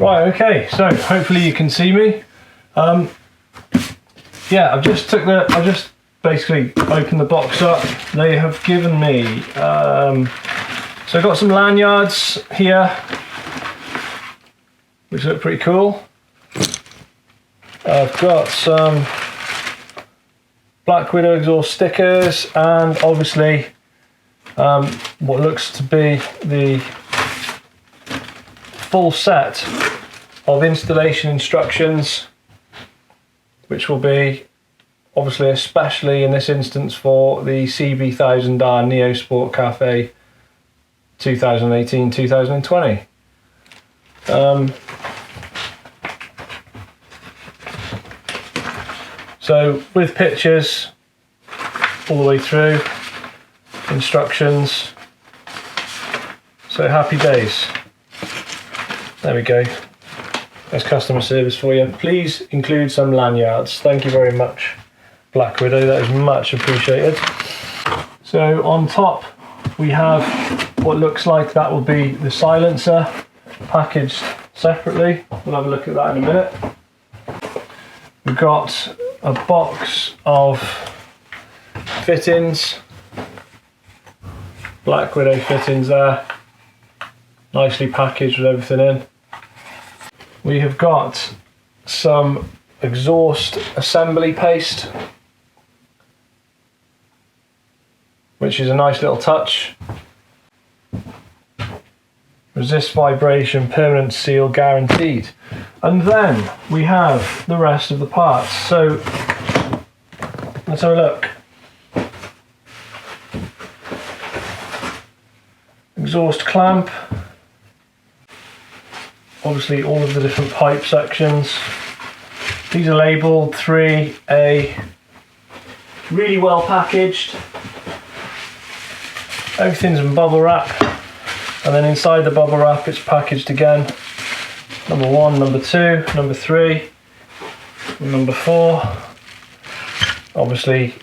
Right, okay, so hopefully you can see me. Yeah, I've just basically opened the box up. They have given me, so I've got some lanyards here, which look pretty cool. I've got some Black Widow exhaust stickers, and obviously what looks to be the full set of installation instructions, which will be obviously especially in this instance for the CB1000R Neo Sport Cafe 2018-2020. So with pictures all the way through, instructions, so happy days. There we go. There's customer service for you. Please include some lanyards. Thank you very much, Black Widow, that is much appreciated. So on top we have what looks like that will be the silencer, packaged separately. We'll have a look at that in a minute. We've got a box of fittings, Black Widow fittings there, nicely packaged with everything in. We have got some exhaust assembly paste, which is a nice little touch. Resist vibration, permanent seal guaranteed. And then we have the rest of the parts. So let's have a look. Exhaust clamp. Obviously all of the different pipe sections. These are labelled 3A. Really well packaged. Everything's in bubble wrap. And then inside the bubble wrap it's packaged again. Number 1, number 2, number 3, and number 4. Obviously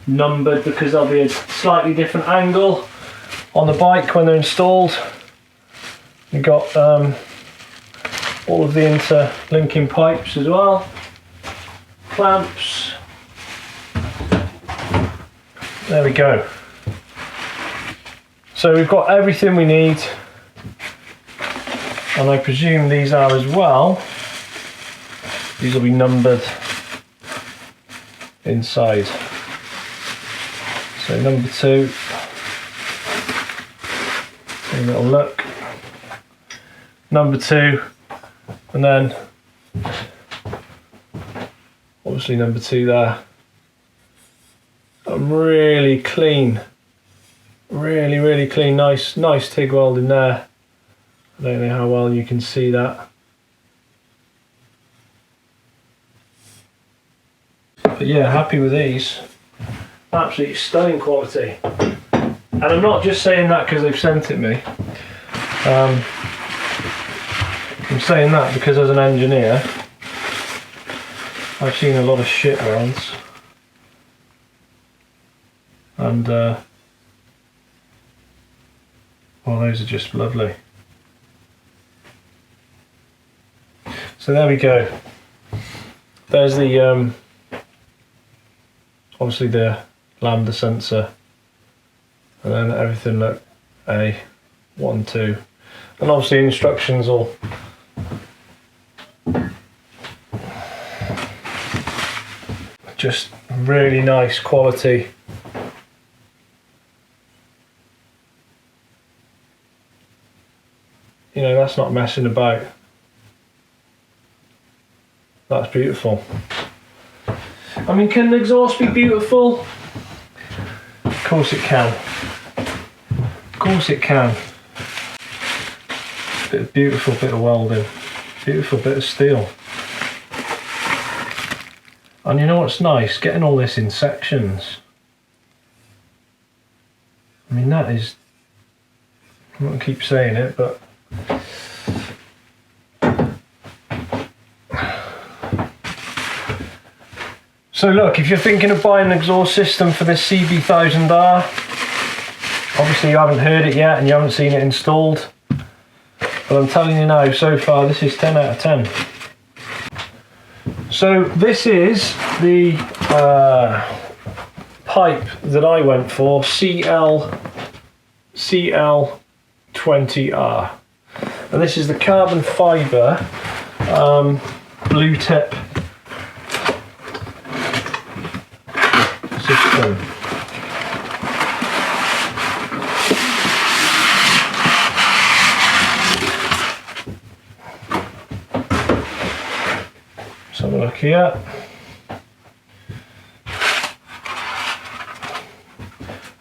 numbered because there'll be a slightly different angle on the bike when they're installed. You've got all of the interlinking pipes as well, clamps. There we go. So we've got everything we need, and I presume these are as well. These will be numbered inside. So number 2, a little look. Number 2, and then obviously number 2 there. Really clean, really clean, nice TIG welding there. I don't know how well you can see that, but yeah, happy with these. Absolutely stunning quality, and I'm not just saying that because they've sent it me. I'm saying that because as an engineer I've seen a lot of shit welds, and well, those are just lovely. So there we go. There's the obviously the lambda sensor, and then everything look A, 1, 2, and obviously instructions all just really nice quality. You know, that's not messing about. That's beautiful. I mean, can the exhaust be beautiful? Of course it can. Of course it can. Beautiful bit of welding. Beautiful bit of steel. And you know what's nice? Getting all this in sections. I mean, that is... I'm not going to keep saying it, but... So look, if you're thinking of buying an exhaust system for this CB1000R, obviously you haven't heard it yet and you haven't seen it installed, But I'm telling you now, so far this is 10 out of 10. So this is the pipe that I went for, CB1000R. And this is the carbon fibre blue tip system. Let's have a look here.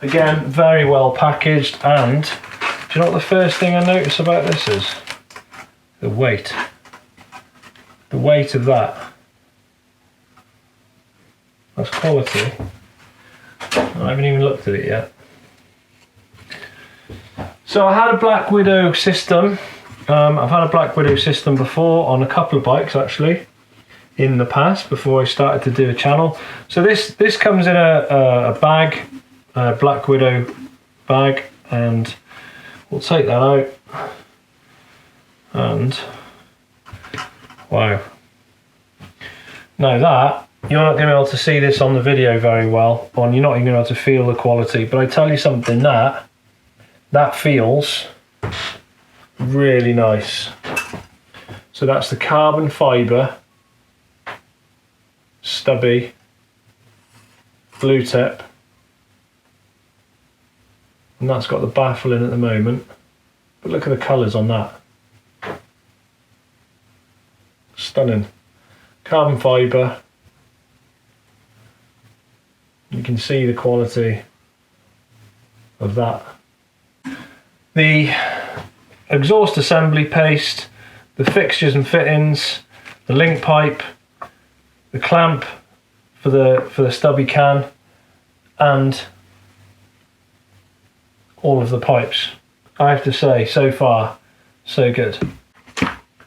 Again, very well packaged, and do you know what the first thing I notice about this is? The weight. The weight of that. That's quality. I haven't even looked at it yet. So I had a Black Widow system. I've had a Black Widow system before on a couple of bikes actually in the past before I started to do a channel. So this comes in a bag, a Black Widow bag, and we'll take that out. And wow. Now that, you're not going to be able to see this on the video very well, and you're not even going to be able to feel the quality, but I tell you something, that feels really nice. So that's the carbon fibre stubby blue tip, and that's got the baffle in at the moment, but look at the colours on that. Stunning. Carbon fibre. You can see the quality of that. The exhaust assembly paste, the fixtures and fittings, the link pipe, the clamp for the stubby can, and all of the pipes. I have to say, so far, so good.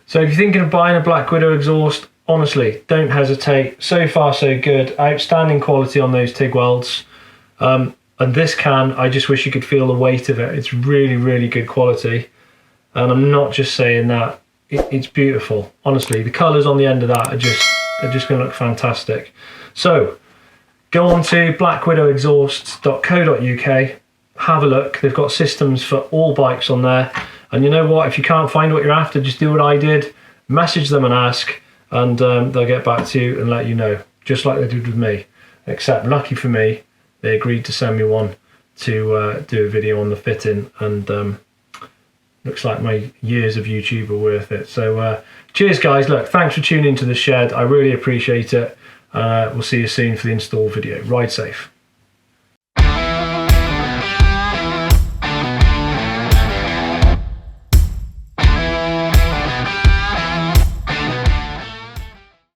So if you're thinking of buying a Black Widow exhaust, honestly, don't hesitate. So far, so good. Outstanding quality on those TIG welds. And this can, I just wish you could feel the weight of it. It's really, really good quality. And I'm not just saying that. It's beautiful. Honestly, the colours on the end of that are just going to look fantastic. So go on to blackwidowexhausts.co.uk. Have a look. They've got systems for all bikes on there. And you know what? If you can't find what you're after, just do what I did. Message them and ask, and they'll get back to you and let you know, just like they did with me. Except, lucky for me, they agreed to send me one to do a video on the fitting, and looks like my years of YouTube are worth it. So cheers guys. Look, thanks for tuning into the shed. I really appreciate it. We'll see you soon for the install video. Ride safe.